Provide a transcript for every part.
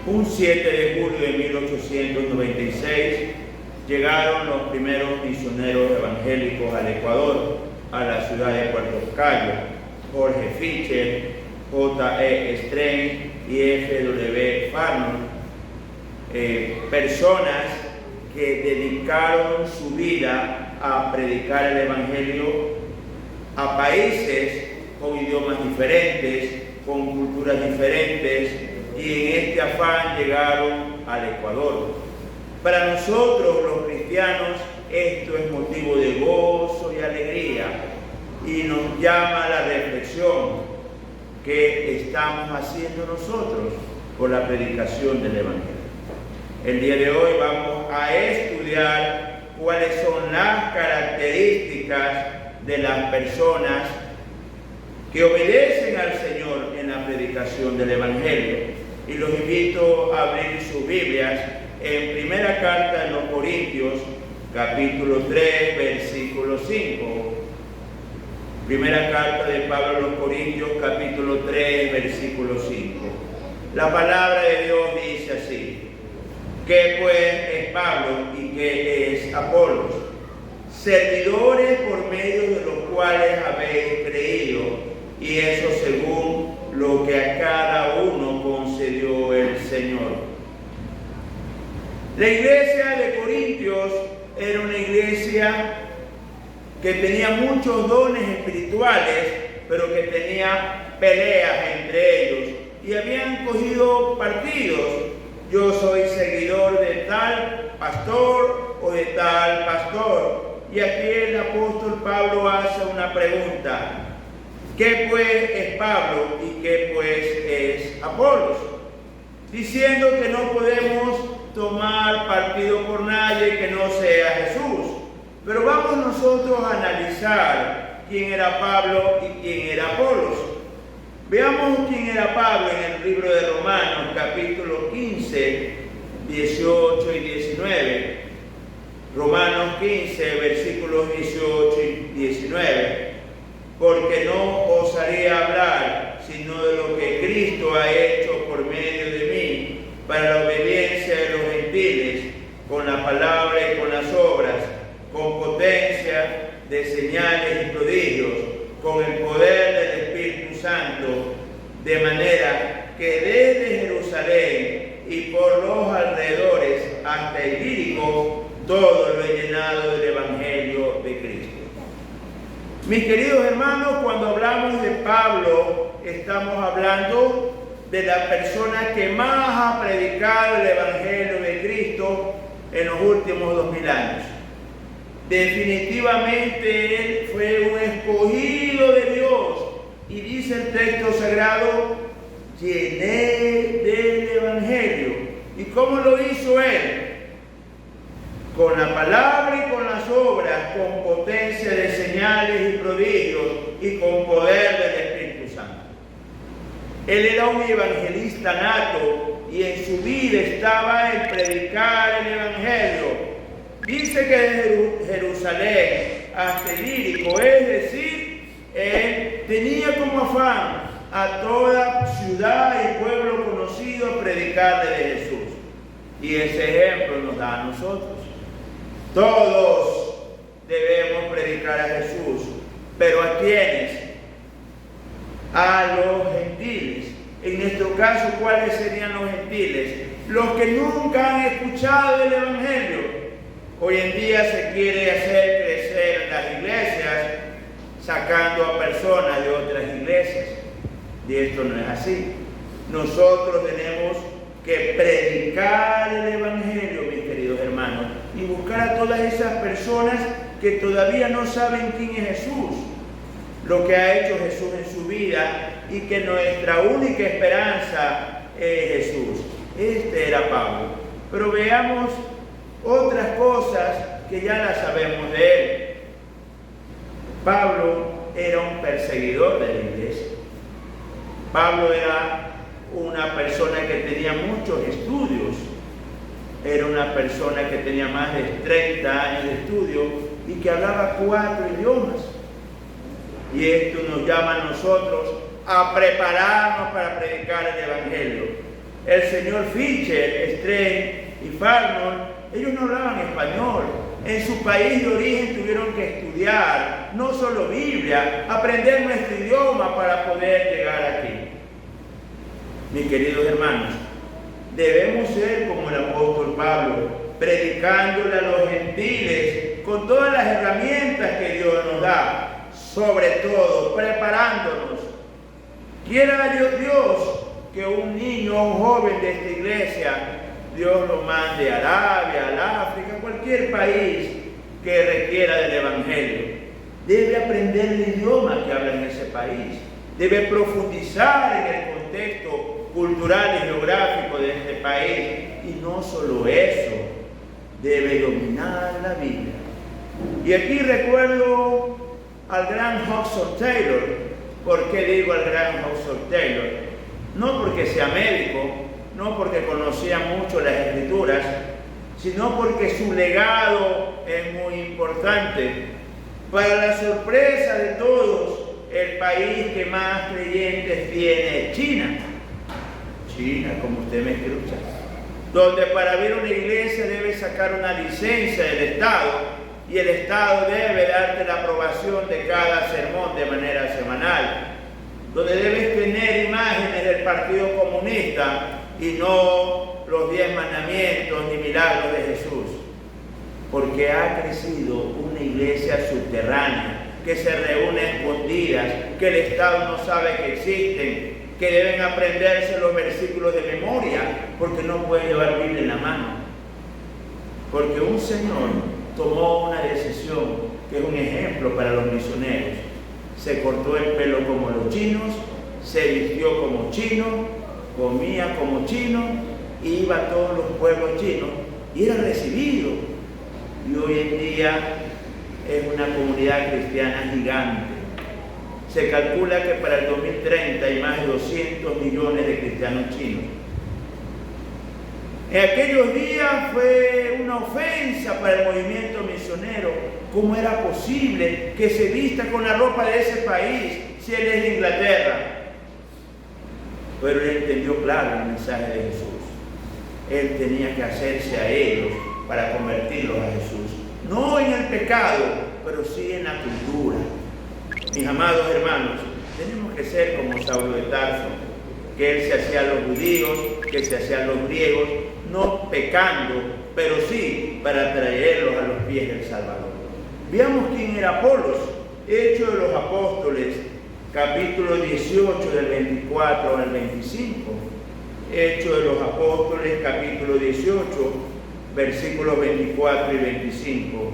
Un 7 de julio de 1896 llegaron los primeros misioneros evangélicos al Ecuador, a la ciudad de Puerto Cayo: Jorge Fischer, J.E. Strain y F.W. Farnon, personas que dedicaron su vida a predicar el Evangelio a países con idiomas diferentes, con culturas diferentes, y en este afán llegaron al Ecuador. Para nosotros los cristianos esto es motivo de gozo y alegría, y nos llama a la reflexión que estamos haciendo nosotros por la predicación del Evangelio. El día de hoy vamos a estudiar cuáles son las características de las personas que obedecen al Señor en la predicación del Evangelio. Y los invito a abrir sus Biblias en primera carta de los Corintios, capítulo 3, versículo 5. Primera carta de Pablo a los Corintios, capítulo 3, versículo 5. La palabra de Dios dice así: ¿qué pues es Pablo y qué es Apolos? Servidores por medio de los cuales habéis creído, y eso según lo que a cada uno concedió el Señor. La iglesia de Corintios era una iglesia que tenía muchos dones espirituales, pero que tenía peleas entre ellos, y habían cogido partidos. Yo soy seguidor de tal pastor o de tal pastor. Y aquí el apóstol Pablo hace una pregunta: ¿qué pues es Pablo y qué pues es Apolos? Diciendo que no podemos tomar partido por nadie que no sea Jesús. Pero vamos nosotros a analizar quién era Pablo y quién era Apolos. Veamos quién era Pablo en el libro de Romanos, capítulo 15, 18 y 19. Romanos 15, versículos 18 y 19. Porque no os haré hablar sino de lo que Cristo ha hecho por medio de mí, para la obediencia de los gentiles, con la palabra y con las obras, con potencia de señales y prodigios, con el poder del Espíritu Santo, de manera que desde Jerusalén y por los alrededores hasta Ilírico, todo lo he llenado del Evangelio de Cristo. Mis queridos hermanos, cuando hablamos de Pablo, estamos hablando de la persona que más ha predicado el Evangelio de Cristo en los últimos 2000 años. Definitivamente él fue un escogido de Dios, y dice el texto sagrado: llené del Evangelio. ¿Y cómo lo hizo él? Con la palabra y con las obras, con potencia de señales y prodigios y con poder del Espíritu Santo. Él era un evangelista nato, y en su vida estaba el predicar el Evangelio. Dice que desde Jerusalén hasta Ilírico, es decir, él tenía como afán a toda ciudad y pueblo conocido predicarle de Jesús. Y ese ejemplo nos da a nosotros. Todos debemos predicar a Jesús, pero ¿a quiénes? A los gentiles. En nuestro caso, ¿cuáles serían los gentiles? Los que nunca han escuchado el Evangelio. Hoy en día se quiere hacer crecer las iglesias sacando a personas de otras iglesias, y esto no es así. Nosotros tenemos que predicar el Evangelio, mis queridos hermanos, y buscar a todas esas personas que todavía no saben quién es Jesús, lo que ha hecho Jesús en su vida, y que nuestra única esperanza es Jesús. Este era Pablo. Pero veamos otras cosas que ya las sabemos de él. Pablo era un perseguidor de la iglesia. Pablo era una persona que tenía muchos estudios. Era una persona que tenía más de 30 años de estudio y que hablaba 4 idiomas. Y esto nos llama a nosotros a prepararnos para predicar el Evangelio. el señor Fisher, Strain y Farnon, ellos no hablaban español. En su país de origen tuvieron que estudiar no solo Biblia, aprender nuestro idioma para poder llegar aquí. Mis queridos hermanos, debemos ser como el apóstol Pablo, predicándole a los gentiles con todas las herramientas que Dios nos da, sobre todo preparándonos. Quiera Dios que un niño o un joven de esta iglesia, Dios lo mande a Arabia, al África, cualquier país que requiera del Evangelio. Debe aprender el idioma que habla en ese país. Debe profundizar en el contexto cultural y geográfico de este país. Y no solo eso, debe dominar la Biblia. Y aquí recuerdo al gran Hudson Taylor. ¿Por qué digo al gran Hudson Taylor? No porque sea médico, no porque conocía mucho las Escrituras, sino porque su legado es muy importante. Para la sorpresa de todos, el país que más creyentes tiene es China. China, como usted me escucha. Donde para abrir una iglesia debe sacar una licencia del Estado y el Estado debe darte la aprobación de cada sermón de manera semanal. Donde debes tener imágenes del Partido Comunista y no los 10 mandamientos ni milagros de Jesús. Porque ha crecido una iglesia subterránea que se reúne a escondidas, que el Estado no sabe que existen, que deben aprenderse los versículos de memoria, porque no pueden llevar Biblia en la mano. Porque un señor tomó una decisión que es un ejemplo para los misioneros. Se cortó el pelo como los chinos, se vistió como chino, comía como chino, iba a todos los pueblos chinos y era recibido. Y hoy en día es una comunidad cristiana gigante. Se calcula que para el 2030 hay más de 200 millones de cristianos chinos. En aquellos días fue una ofensa para el movimiento misionero. ¿Cómo era posible que se vista con la ropa de ese país si él es de Inglaterra? Pero él entendió claro el mensaje de Jesús. Él tenía que hacerse a ellos para convertirlos a Jesús. No en el pecado, pero sí en la cultura. Mis amados hermanos, tenemos que ser como Saulo de Tarso, que él se hacía a los judíos, que se hacía a los griegos, no pecando, pero sí para traerlos a los pies del Salvador. Veamos quién era Apolos. Hechos de los Apóstoles, capítulo 18, del 24 al 25. Hechos de los Apóstoles, capítulo 18, versículos 24 y 25.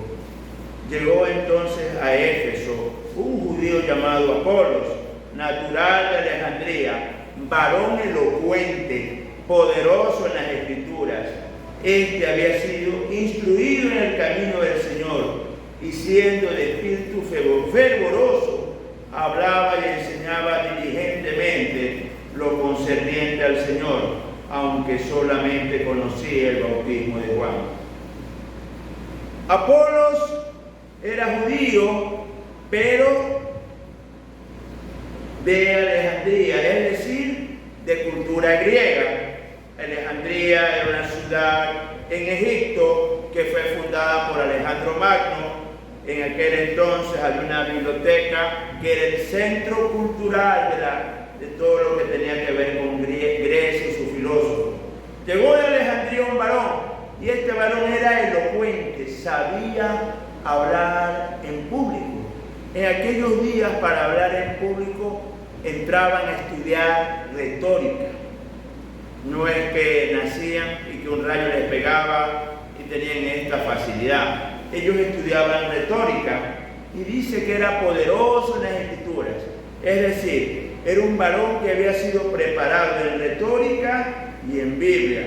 Llegó entonces a Éfeso un judío llamado Apolos, natural de Alejandría, varón elocuente, poderoso en las Escrituras. Este había sido instruido en el camino del Señor, y siendo de espíritu fervoroso, hablaba y enseñaba diligentemente lo concerniente al Señor, aunque solamente conocía el bautismo de Juan. Apolos era judío, pero de Alejandría, es decir, de cultura griega. Alejandría era una ciudad en Egipto que fue fundada por Alejandro Magno. En aquel entonces había una biblioteca que era el centro cultural de todo lo que tenía que ver con Grecia y sus filósofos. Llegó de Alejandría un varón, y este varón era elocuente, sabía hablar en público. En aquellos días, para hablar en público, entraban a estudiar retórica. No es que nacían y que un rayo les pegaba y tenían esta facilidad. Ellos estudiaban retórica, y dice que era poderoso en las Escrituras. Es decir, era un varón que había sido preparado en retórica y en Biblia.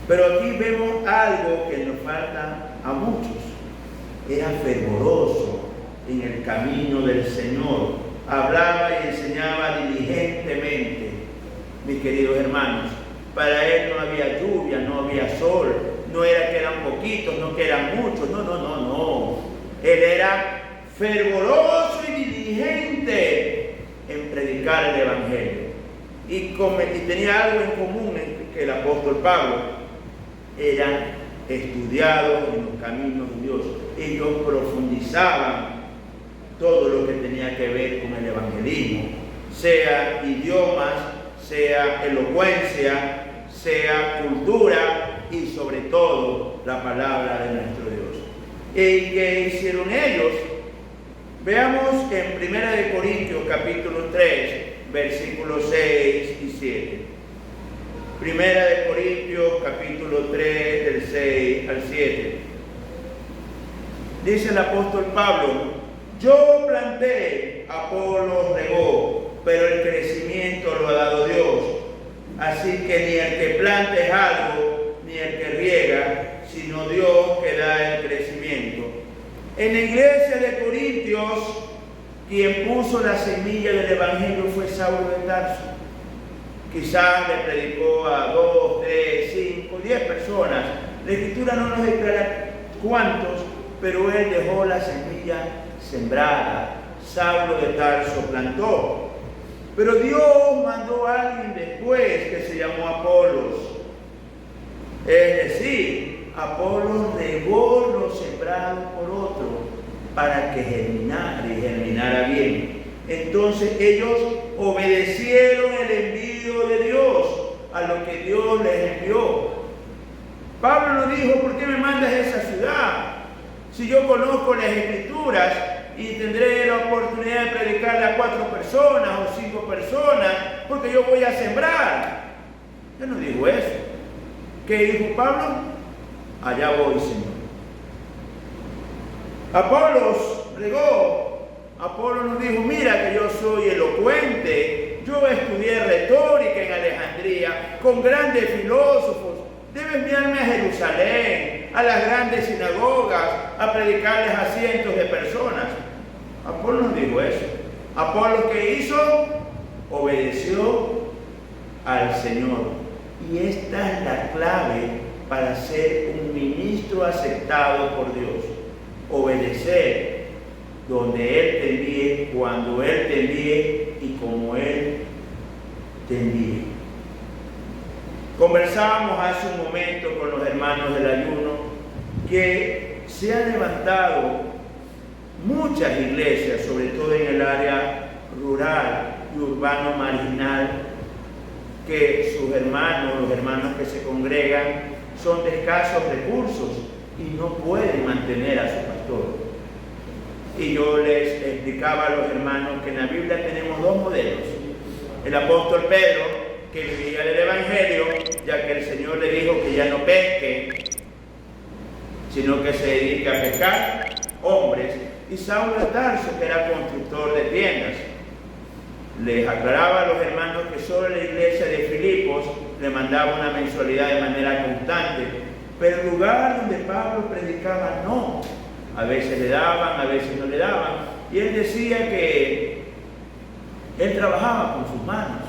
Pero aquí vemos algo que nos falta a muchos. Era fervoroso en el camino del Señor. Hablaba y enseñaba diligentemente. Mis queridos hermanos, para él no había lluvia, no había sol. No era que eran poquitos, no que eran muchos. No. Él era fervoroso y diligente en predicar el Evangelio. y tenía algo en común que el apóstol Pablo: eran estudiados en los caminos de Dios. Ellos profundizaban todo lo que tenía que ver con el evangelismo, sea idiomas, sea elocuencia, sea cultura y sobre todo la palabra de nuestro Dios. ¿Y qué hicieron ellos? Veamos en 1 Corintios capítulo 3, versículos 6 y 7. 1 Corintios capítulo 3, del 6 al 7. Dice el apóstol Pablo: yo planté, Apolos regó, pero el crecimiento lo ha dado Dios. Así que ni el que planta es algo, ni el que riega, sino Dios que da el crecimiento. En la iglesia de Corintios, quien puso la semilla del evangelio fue Saulo de Tarso. Quizás le predicó a 2, 3, 5, 10 personas. La escritura no nos declara cuántos, pero él dejó la semilla sembrada. Saulo de Tarso plantó. Pero Dios mandó a alguien después que se llamó Apolos. Es decir, Apolos regó lo sembrado por otro para que germinara y germinara bien. Entonces ellos obedecieron el envío de Dios a lo que Dios les envió. Pablo no dijo: ¿por qué me mandas a esa ciudad? Si yo conozco las escrituras y tendré la oportunidad de predicarle a 4 personas o 5 personas, porque yo voy a sembrar. Él no dijo eso. ¿Qué dijo Pablo? Allá voy, Señor. Apolos regó. Apolo nos dijo: mira que yo soy elocuente, yo estudié retórica en Alejandría con grandes filósofos, debes enviarme a Jerusalén, a las grandes sinagogas, a predicarles a cientos de personas. Apolo nos dijo eso. Apolo, ¿qué hizo? Obedeció al Señor. Y esta es la clave para ser un ministro aceptado por Dios: obedecer donde Él te envíe, cuando Él te envíe y como Él te envíe. Conversábamos hace un momento con los hermanos del ayuno que se han levantado muchas iglesias, sobre todo en el área rural y urbano marginal, que sus hermanos, los hermanos que se congregan, son de escasos recursos y no pueden mantener a su pastor. Y yo les explicaba a los hermanos que en la Biblia tenemos 2 modelos. El apóstol Pedro, que vivía del evangelio, ya que el Señor le dijo que ya no pesque, sino que se dedica a pescar hombres. Y Saulo de Tarso, que era constructor de tiendas. Les aclaraba a los hermanos que solo la iglesia de Filipos le mandaba una mensualidad de manera constante, pero el lugar donde Pablo predicaba no. A veces le daban, a veces no le daban. Y él decía que él trabajaba con sus manos.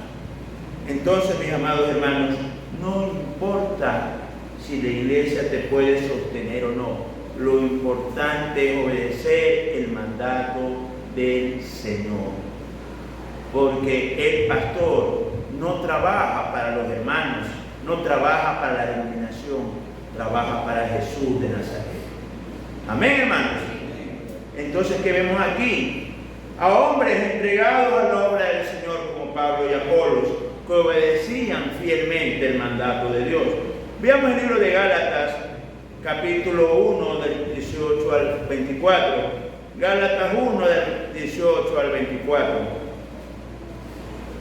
Entonces, mis amados hermanos, no importa si la iglesia te puede sostener o no. Lo importante es obedecer el mandato del Señor. Porque el pastor no trabaja para los hermanos, no trabaja para la denominación, trabaja para Jesús de Nazaret. Amén, hermanos. Entonces, ¿qué vemos aquí? A hombres entregados a la obra del Señor como Pablo y Apolos, que obedecían fielmente el mandato de Dios. Veamos el libro de Gálatas, capítulo 1, del 18 al 24. Gálatas 1, del 18 al 24.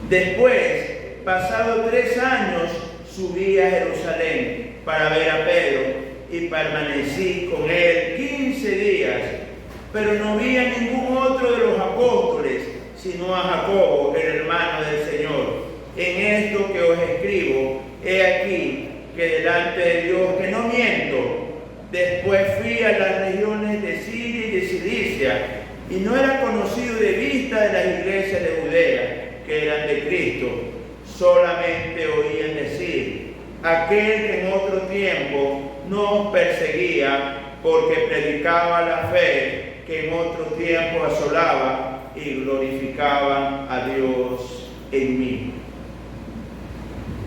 Después, pasados 3 años, subí a Jerusalén para ver a Pedro y permanecí con él 15 días, pero no vi a ningún otro de los apóstoles, sino a Jacobo, el hermano del Señor. En esto que os escribo, he aquí que delante de Dios que no miento. Después fui a las regiones de Siria y de Cilicia, y no era conocido de vista de las iglesias de Judea, que eran de Cristo. Solamente oían decir: aquel que en otro tiempo nos perseguía, porque predicaba la fe, que en otro tiempo asolaba, y glorificaban a Dios en mí.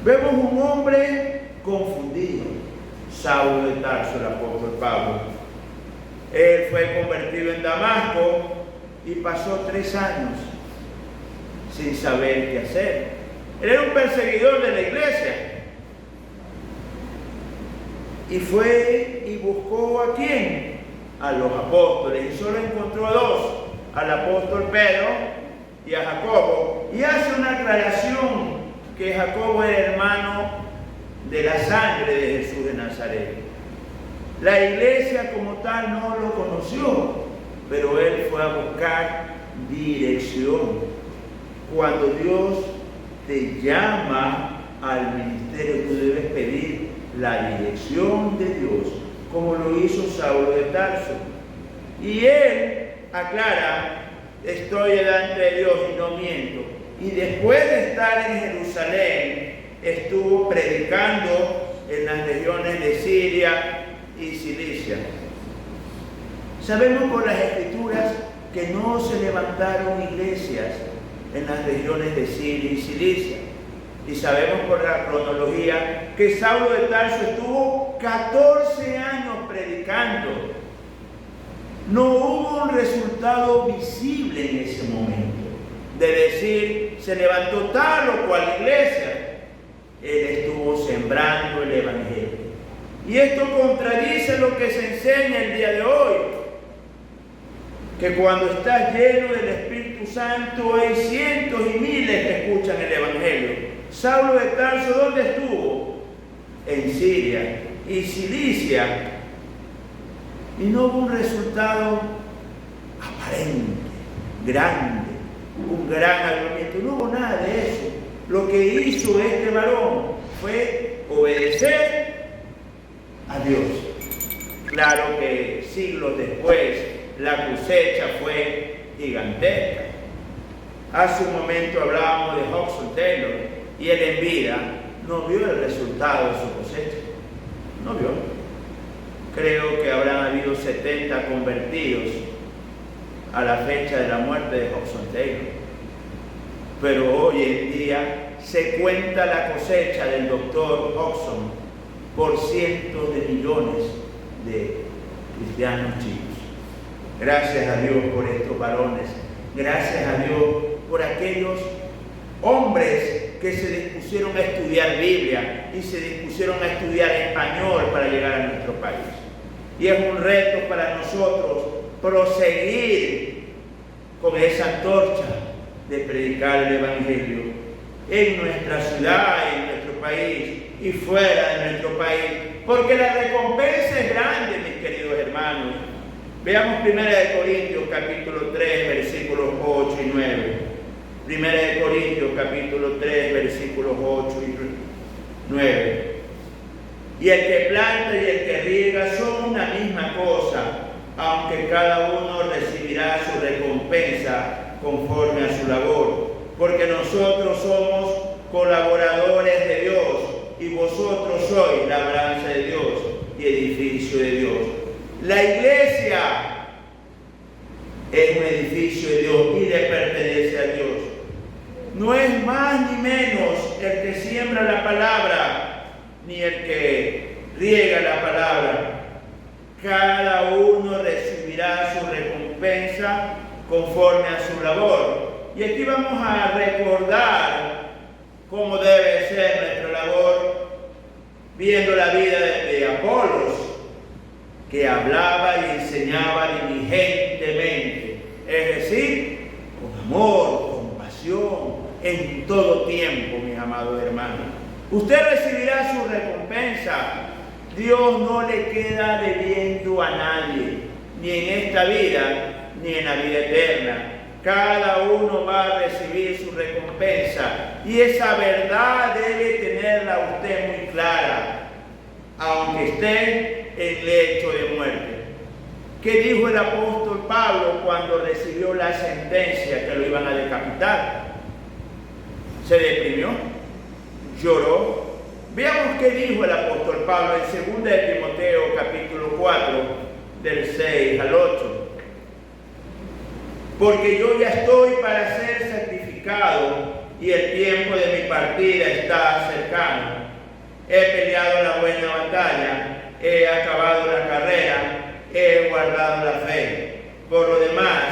Vemos un hombre confundido, Saulo de Tarso, el apóstol Pablo. Él fue convertido en Damasco y pasó 3 años sin saber qué hacer. Él era un perseguidor de la iglesia. Y fue y buscó ¿a quién? A los apóstoles. Y solo encontró a 2, al apóstol Pedro y a Jacobo. Y hace una aclaración que Jacobo era hermano de la sangre de Jesús de Nazaret. La iglesia como tal no lo conoció, pero él fue a buscar dirección. Cuando Dios te llama al ministerio, tú debes pedir la dirección de Dios, como lo hizo Saulo de Tarso. Y él aclara: estoy delante de Dios y no miento. Y después de estar en Jerusalén, estuvo predicando en las regiones de Siria y Cilicia. Sabemos por las Escrituras que no se levantaron iglesias en las regiones de Siria y Cilicia. Y sabemos por la cronología que Saulo de Tarso estuvo 14 años predicando. No hubo un resultado visible en ese momento de decir, se levantó tal o cual iglesia. Él estuvo sembrando el evangelio. Y esto contradice lo que se enseña el día de hoy, que cuando estás lleno del Espíritu Santo hay cientos y miles que escuchan el evangelio. Saulo de Tarso, ¿dónde estuvo? En Siria y Cilicia. Y no hubo un resultado aparente, grande, un gran avivamiento. No hubo nada de eso. Lo que hizo este varón fue obedecer a Dios. Claro que siglos después la cosecha fue gigantesca. Hace un momento hablábamos de Hudson Taylor y él en vida no vio el resultado de su cosecha. No vio. Creo que habrán habido 70 convertidos a la fecha de la muerte de Hudson Taylor. Pero hoy en día se cuenta la cosecha del doctor Hudson por cientos de millones de cristianos chicos. Gracias a Dios por estos varones. Gracias a Dios por aquellos hombres que se dispusieron a estudiar Biblia y se dispusieron a estudiar español para llegar a nuestro país. Y es un reto para nosotros proseguir con esa antorcha de predicar el evangelio en nuestra ciudad, en nuestro país y fuera de nuestro país, porque la recompensa es grande, mis queridos hermanos. Veamos 1 Corintios capítulo 3, versículos 8 y 9. 1 Corintios capítulo 3, versículos 8 y 9. Y el que planta y el que riega son una misma cosa, aunque cada uno recibirá su recompensa conforme a su labor. Porque nosotros somos colaboradores de Dios y vosotros sois labranza de Dios y edificio de Dios. La iglesia es un edificio de Dios y le pertenece a Dios. No es más ni menos el que siembra la palabra, ni el que riega la palabra. Cada uno recibirá su recompensa conforme a su labor. Y aquí vamos a recordar cómo debe ser nuestra labor, viendo la vida de Apolos, que hablaba y enseñaba diligentemente, es decir, con amor, con pasión, en todo tiempo, mis amados hermanos. Usted recibirá su recompensa. Dios no le queda debiendo a nadie, ni en esta vida, ni en la vida eterna. Cada uno va a recibir su recompensa y esa verdad debe tenerla usted muy clara, aunque esté en lecho de muerte. ¿Qué dijo el apóstol Pablo cuando recibió la sentencia que lo iban a decapitar? Se deprimió, lloró. Veamos qué dijo el apóstol Pablo en 2 de Timoteo capítulo 4 del 6 al 8. Porque yo ya estoy para ser sacrificado y el tiempo de mi partida está cercano. He peleado la buena batalla, he acabado la carrera, he guardado la fe. Por lo demás,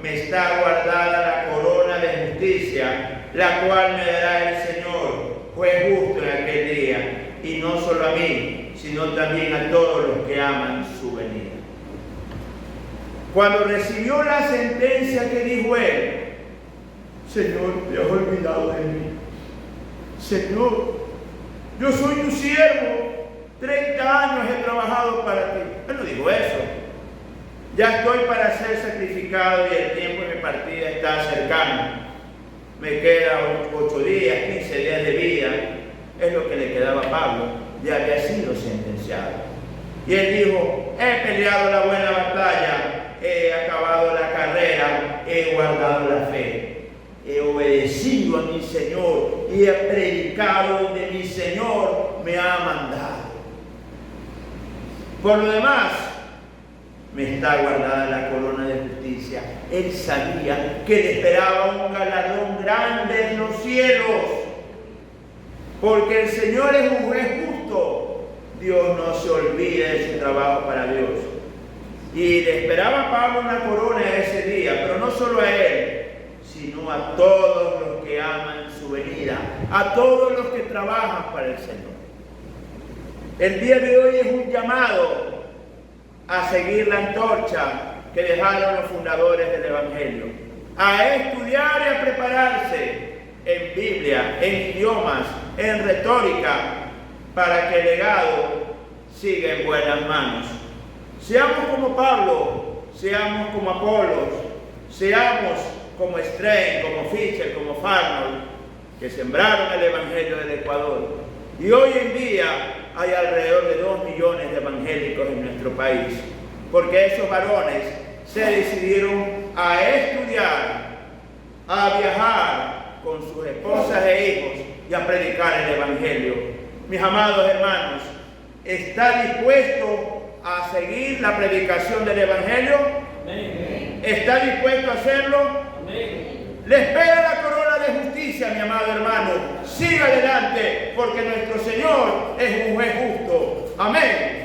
me está guardada la corona de justicia, la cual me dará el Señor, juez justo en aquel día, y no solo a mí, sino también a todos los que aman su venida. Cuando recibió la sentencia, que dijo él: Señor, te has olvidado de mí. Señor, yo soy tu siervo, 30 años he trabajado para ti. Él no dijo eso. Ya estoy para ser sacrificado y el tiempo de mi partida está cercano. Me quedan 8 días, 15 días de vida. Es lo que le quedaba a Pablo. Ya había sido sentenciado. Y él dijo: he peleado la buena batalla, he acabado la carrera, he guardado la fe. He obedecido a mi Señor y he predicado donde mi Señor me ha mandado. Por lo demás, me está guardada la corona de justicia. Él sabía que le esperaba un galardón grande en los cielos, porque el Señor es un juez justo. Dios no se olvida de su trabajo para Dios. Y le esperaba a Pablo una corona ese día, pero no solo a él, sino a todos los que aman su venida, a todos los que trabajan para el Señor. El día de hoy es un llamado a seguir la antorcha que dejaron los fundadores del Evangelio, a estudiar y a prepararse en Biblia, en idiomas, en retórica, para que el legado siga en buenas manos. Seamos como Pablo, seamos como Apolos, seamos como Strain, como Fisher, como Farnold, que sembraron el Evangelio del Ecuador. Y hoy en día hay alrededor de 2 millones de evangélicos en nuestro país, porque esos varones se decidieron a estudiar, a viajar con sus esposas e hijos y a predicar el Evangelio. Mis amados hermanos, ¿está dispuesto a seguir la predicación del Evangelio? Amén. ¿Está dispuesto a hacerlo? Amén. Le espera la corona de justicia, mi amado hermano. Siga adelante, porque nuestro Señor es un juez justo. Amén.